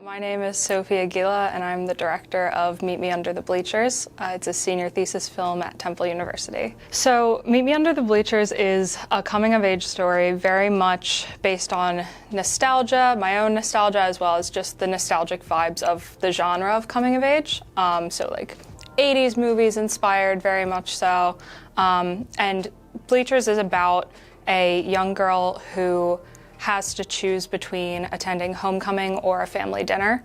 My name is Sophie Aguila, and I'm the director of Meet Me Under the Bleachers. It's a senior thesis film at Temple University. So Meet Me Under the Bleachers is a coming-of-age story very much based on nostalgia, my own nostalgia, as well as just the nostalgic vibes of the genre of coming-of-age. So like 80s movies inspired, very much so. And Bleachers is about a young girl who has to choose between attending homecoming or a family dinner,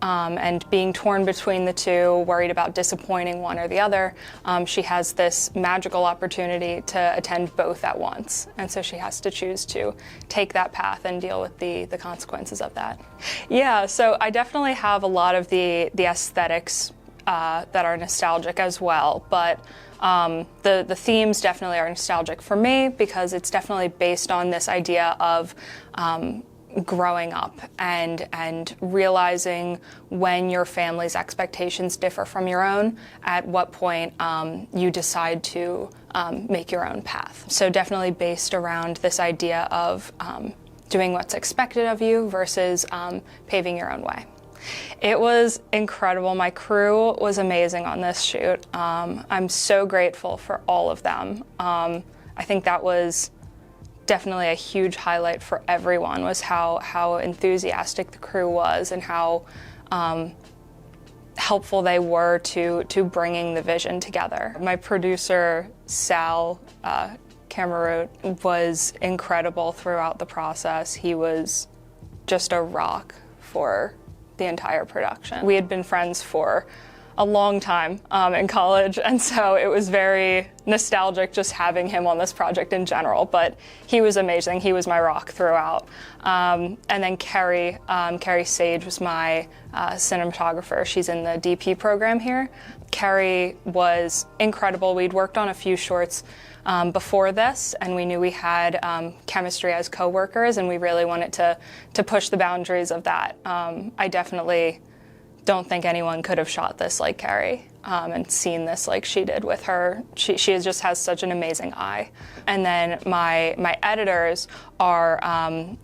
and being torn between the two, worried about disappointing one or the other. She has this magical opportunity to attend both at once, and so she has to choose to take that path and deal with the consequences of that. Yeah, so I definitely have a lot of the aesthetics that are nostalgic as well, but the themes definitely are nostalgic for me because it's definitely based on this idea of growing up and realizing when your family's expectations differ from your own, at what point you decide to make your own path. So definitely based around this idea of doing what's expected of you versus paving your own way. It was incredible. My crew was amazing on this shoot. I'm so grateful for all of them. I think that was definitely a huge highlight for everyone, was how enthusiastic the crew was and how helpful they were to bringing the vision together. My producer, Sal Camarote, was incredible throughout the process. He was just a rock for the entire production. We had been friends for a long time in college, and so it was very nostalgic just having him on this project in general, but he was amazing. He was my rock throughout. And then Carrie Sage was my cinematographer. She's in the DP program here. Carrie was incredible. We'd worked on a few shorts before this, and we knew we had chemistry as co-workers, and we really wanted to push the boundaries of that. I definitely don't think anyone could have shot this like Carrie and seen this like she did with her. She just has such an amazing eye. And then my editors are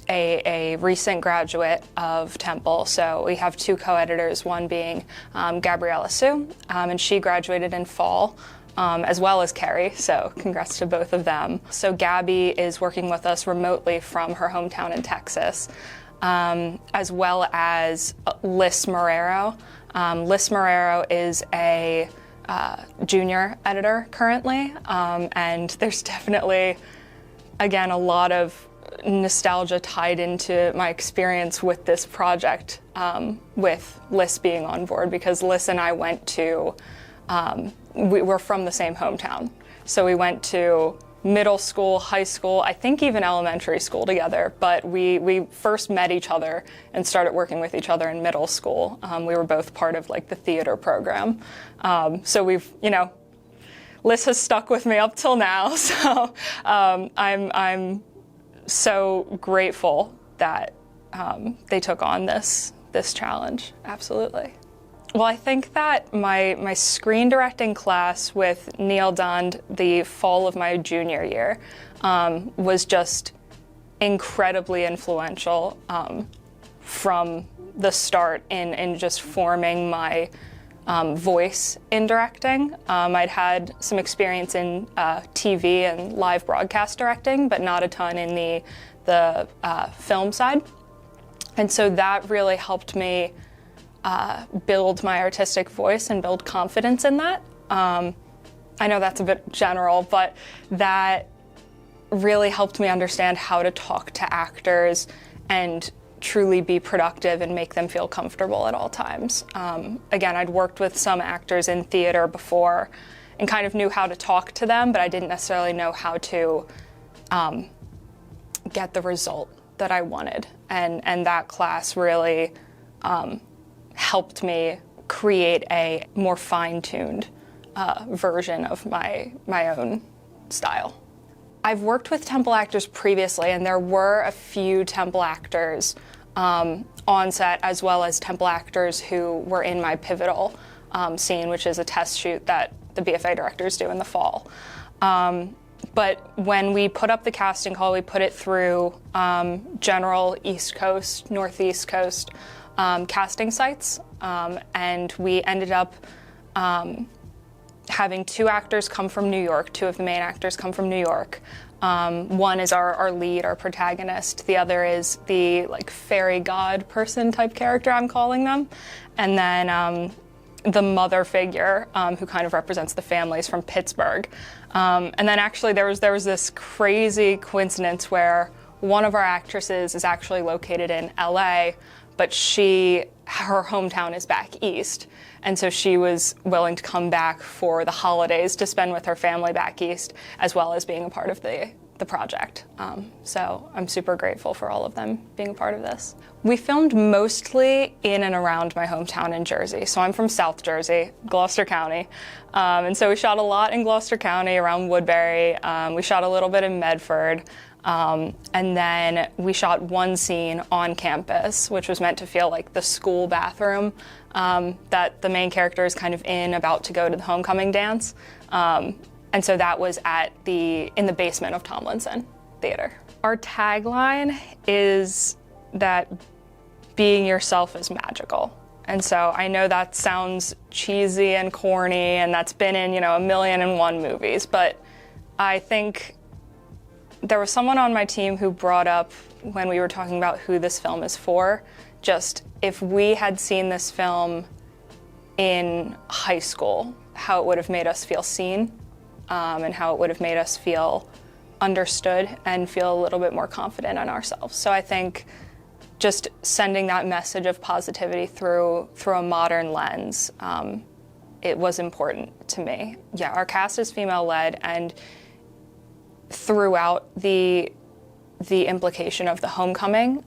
a recent graduate of Temple. So we have two co-editors, one being Gabriella Sue, and she graduated in fall. As well as Carrie, so congrats to both of them. So Gabby is working with us remotely from her hometown in Texas, as well as Liz Marrero. Liz Marrero is a junior editor currently, and there's definitely, again, a lot of nostalgia tied into my experience with this project, with Liz being on board, because Liz and I went to we were from the same hometown. So we went to middle school, high school, I think even elementary school together, but we first met each other and started working with each other in middle school. We were both part of like the theater program. So we've, Liz has stuck with me up till now. So I'm so grateful that they took on this challenge, absolutely. Well, I think that my screen directing class with Neil Dund the fall of my junior year was just incredibly influential from the start in just forming my voice in directing. I'd had some experience in TV and live broadcast directing, but not a ton in the film side. And so that really helped me build my artistic voice and build confidence in that. I know that's a bit general, but that really helped me understand how to talk to actors and truly be productive and make them feel comfortable at all times. Again, I'd worked with some actors in theater before and kind of knew how to talk to them, but I didn't necessarily know how to get the result that I wanted. And that class really helped me create a more fine-tuned version of my own style. I've worked with Temple actors previously, and there were a few Temple actors on set, as well as Temple actors who were in my pivotal scene, which is a test shoot that the BFA directors do in the fall. But when we put up the casting call, we put it through general East Coast, Northeast Coast casting sites, and we ended up having 2 actors come from New York. 2 of the main actors come from New York. One is our lead, our protagonist. The other is the like fairy god person type character, I'm calling them. And then the mother figure, who kind of represents the families from Pittsburgh. And then actually there was this crazy coincidence where one of our actresses is actually located in LA, but her hometown is back east. And so she was willing to come back for the holidays to spend with her family back east, as well as being a part of the project. So I'm super grateful for all of them being a part of this. We filmed mostly in and around my hometown in Jersey. So I'm from South Jersey, Gloucester County. And so we shot a lot in Gloucester County, around Woodbury. We shot a little bit in Medford. And then we shot one scene on campus, which was meant to feel like the school bathroom that the main character is kind of in, about to go to the homecoming dance. And so that was in the basement of Tomlinson Theater. Our tagline is that being yourself is magical. And so I know that sounds cheesy and corny, and that's been in, 1,000,001 movies, but I think there was someone on my team who brought up, when we were talking about who this film is for, just if we had seen this film in high school, how it would have made us feel seen, and how it would have made us feel understood and feel a little bit more confident in ourselves. So I think just sending that message of positivity through a modern lens, it was important to me. Yeah, our cast is female-led, and throughout the implication of the homecoming,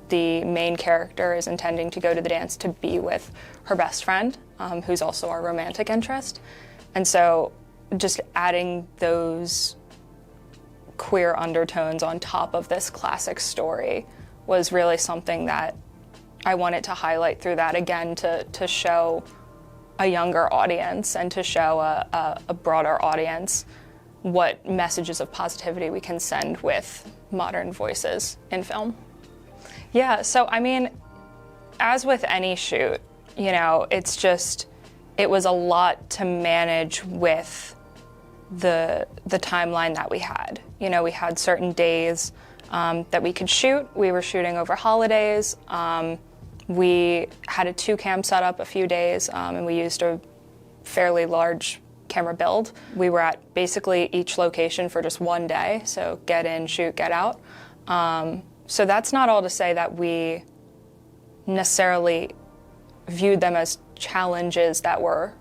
the main character is intending to go to the dance to be with her best friend, who's also our romantic interest. And so just adding those queer undertones on top of this classic story was really something that I wanted to highlight through that, again, to show a younger audience and to show a broader audience what messages of positivity we can send with modern voices in film. Yeah, so I mean, as with any shoot, it was a lot to manage with the timeline that we had. We had certain days that we could shoot. We were shooting over holidays. We had a 2-cam setup a few days, and we used a fairly large camera build. We were at basically each location for just one day, so get in, shoot, get out. So that's not all to say that we necessarily viewed them as challenges that were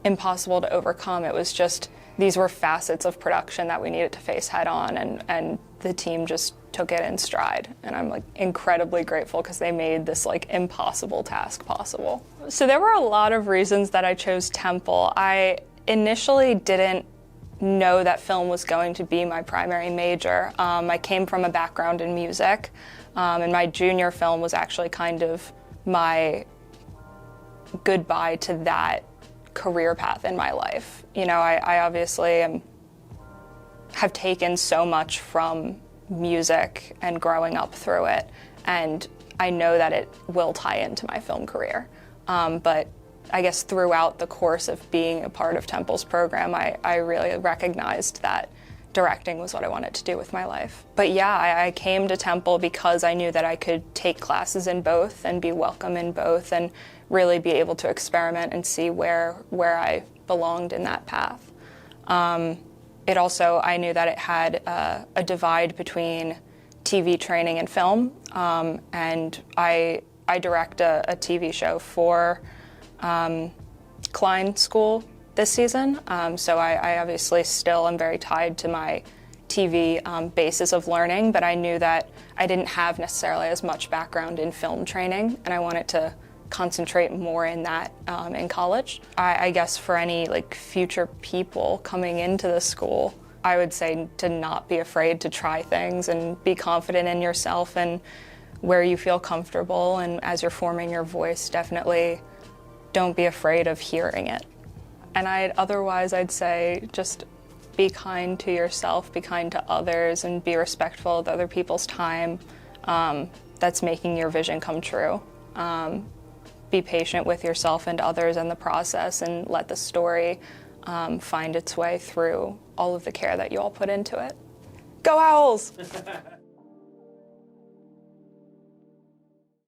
impossible to overcome. It was just, these were facets of production that we needed to face head on, and the team just took it in stride. And I'm like incredibly grateful because they made this like impossible task possible. So there were a lot of reasons that I chose Temple. I initially didn't know that film was going to be my primary major. I came from a background in music, and my junior film was actually kind of my goodbye to that career path in my life. I obviously have taken so much from music and growing up through it, and I know that it will tie into my film career. But I guess throughout the course of being a part of Temple's program, I really recognized that directing was what I wanted to do with my life. But yeah, I came to Temple because I knew that I could take classes in both and be welcome in both and really be able to experiment and see where I belonged in that path. It also, I knew that it had a divide between TV training and film, and I direct a TV show for Klein School this season, so I obviously still am very tied to my TV basis of learning, but I knew that I didn't have necessarily as much background in film training, and I wanted to concentrate more in that in college. I guess for any future people coming into the school, I would say to not be afraid to try things and be confident in yourself and where you feel comfortable, and as you're forming your voice, definitely don't be afraid of hearing it. And I'd say just be kind to yourself, be kind to others, and be respectful of other people's time that's making your vision come true. Be patient with yourself and others in the process, and let the story find its way through all of the care that you all put into it. Go Owls!